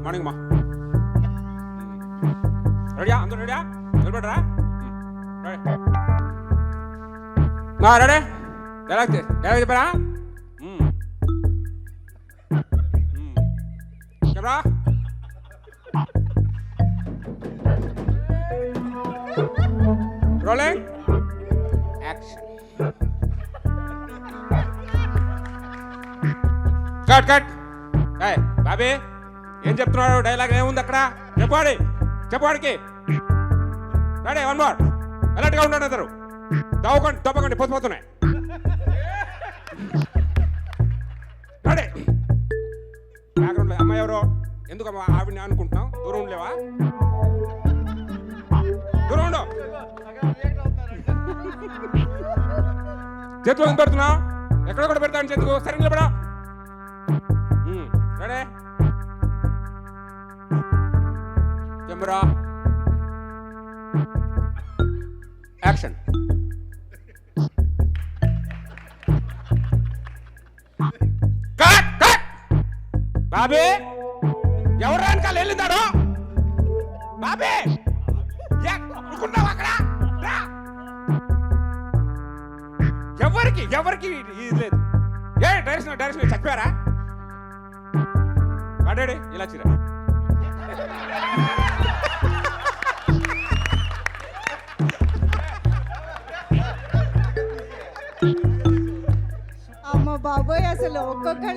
morning మా రెడీయా అందరూ రెడీయా నిలబడరా రెడీ డైలాగ్ చెప్పారా చెప్పరా rolling action cut cut Bobby ఏం చెప్తున్నాడు డైలాగ్ ఏముంది అక్కడ చెప్పువాడికి రెడీ వన్ మోర్ అలర్ట్గా ఉండండి అందరు తప్పకండి పోతున్నాయి రెడీ బ్యాక్గ్రౌండ్ అమ్మాయి ఎవరో ఎందుకు ఆవిడని అనుకుంటున్నావు దూరం ఉండలేవా దూరం ఉండు చేతిలో ఎందుకు పెడుతున్నావు ఎక్కడ కూడా పెడతాను చేతుకు సరే నిలబడా ready camera action cut cut Bobby ఎవరు వెనకాల వెళ్ళిందాడు బాబీ అనుకున్నావు అక్కడ ఎవరికి ఇది లేదు ఏ డైరెక్షన్ చచ్చిపోయారా అడే ఇలా చిరా అమ్మ బాబోయ్ అసలు ఒక్కొక్క